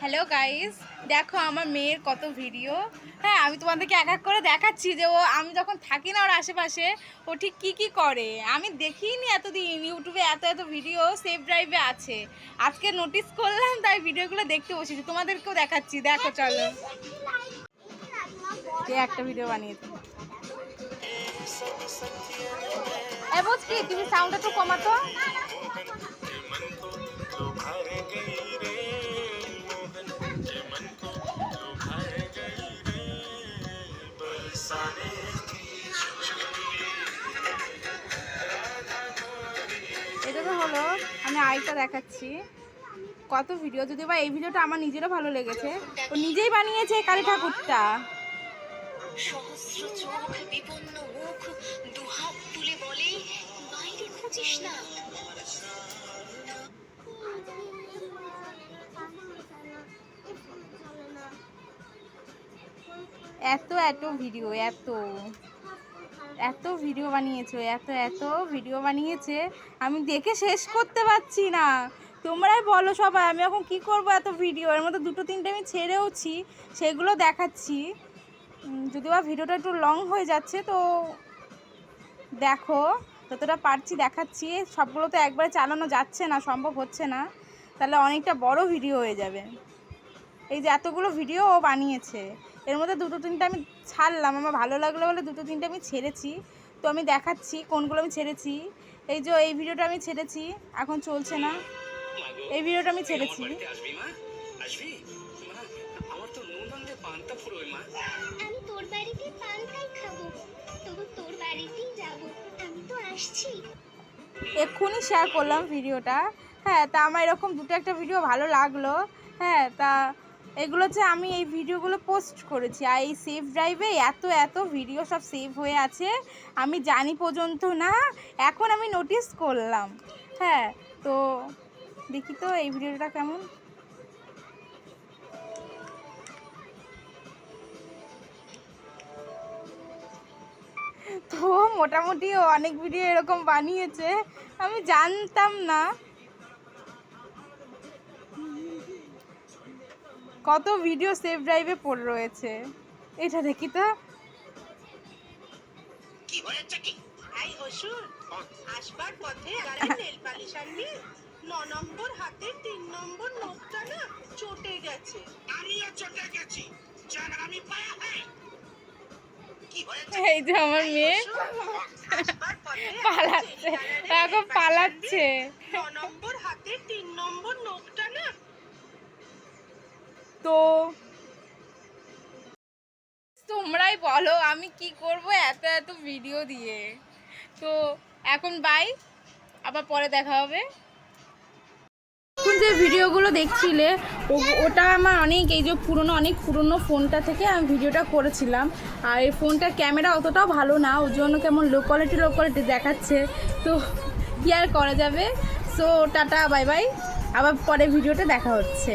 Hello guys, দেখো আমার মেয়ের কত ভিডিও। হ্যাঁ, আমি তোমাদেরকে এক এক করে দেখাচ্ছি যে আমি যখন থাকি না ওর আশেপাশে ও ঠিক কী করে। আমি দেখিনি এতদিন ইউটিউবে এত ভিডিও সেভ ড্রাইভে আছে। আজকে নোটিস করলাম তাই ভিডিওগুলো দেখতে বসেছি, তোমাদেরকেও দেখাচ্ছি। দেখো চলো, একটা ভিডিও বানিয়েছি। বুঝকি তুমি সাউন্ড একটু কমাতো। এটা তো হলো, আমি আরেকটা দেখাচ্ছি। কত ভিডিও, যদি বা এই ভিডিওটা আমার নিজেরও ভালো লেগেছে। ও নিজেই বানিয়েছে কালী ঠাকুরটা। সহস্র চোখ বিপন্ন মুখ দুহাত তুলে বলে বাইরে খুঁজিস না। এত ভিডিও এত ভিডিও বানিয়েছে, এত ভিডিও বানিয়েছে, আমি দেখে শেষ করতে পারছি না। তোমরাই বলো সবাই, আমি এখন কি করব? এত ভিডিও, এর মধ্যে দুটো তিনটে আমি ছেড়েওছি, সেগুলো দেখাচ্ছি। যদিও বা ভিডিওটা একটু লং হয়ে যাচ্ছে, তো দেখো যতটা পারছি দেখাচ্ছি। সবগুলো তো একবারে চালানো যাচ্ছে না, সম্ভব হচ্ছে না, তাহলে অনেকটা বড় ভিডিও হয়ে যাবে। এই যে এতগুলো ভিডিও ও বানিয়েছে, এর মধ্যে দুটো তিনটে আমি ছাড়লাম, আমার ভালো লাগলো বলে দুটো তিনটে আমি ছেড়েছি। তো আমি দেখাচ্ছি কোনগুলো আমি ছেড়েছি। এই যে এই ভিডিওটা আমি ছেড়েছি, এখন চলছে না। এই ভিডিওটা আমি ছেড়েছি। আমি তোর বাড়িতে পান খাই খাবো, তবু তোর বাড়িতেই যাব, আমি তো আসছি। এক্ষুনি শেয়ার করলাম ভিডিওটা। হ্যাঁ, তা আমার এরকম দুটো একটা ভিডিও ভালো লাগলো। হ্যাঁ, তা এগুলো যে আমি এই ভিডিওগুলো পোস্ট করেছি, আর এই সেভ ড্রাইভে এত ভিডিও সব সেভ হয়ে আছে, আমি জানি পর্যন্ত না, এখন আমি নোটিস করলাম। হ্যাঁ, তো দেখি তো এই ভিডিওটা কেমন। তো মোটামুটি অনেক ভিডিও এরকম বানিয়েছে, আমি জানতাম না। কত ভিডিও সেভ ড্রাইভে পড়ে রয়েছে, এটা দেখি তো। কি হয়েছে কি? এই অসুর, আসবার পথে গাড়ি নেল পালিশ আনবি? 9 নম্বর হাতে 3 নম্বর নোটটা না চটে গেছে। আমিও চটে গেছি, জান আমি পায়া হ্যাঁ। কি হয়েছে? এই যে আমার মেয়ে পালাচ্ছে, এখন পালাচ্ছে। 9 নম্বর হাতে 3 নম্বর নোটটা না। তো তোমরাই বলো আমি কি করব এত ভিডিও দিয়ে। তো এখন বাই, আবার পরে দেখা হবে। এখন যে ভিডিওগুলো দেখছিলে ওটা আমার এই যে অনেক পুরনো ফোনটা থেকে আমি ভিডিওটা করেছিলাম। আর এই ফোনটার ক্যামেরা অতটাও ভালো না, ওর জন্য কেমন লো কোয়ালিটি দেখাচ্ছে। তো কি আর করা যাবে। সো টাটা, বাই বাই, আবার পরে ভিডিওতে দেখা হচ্ছে।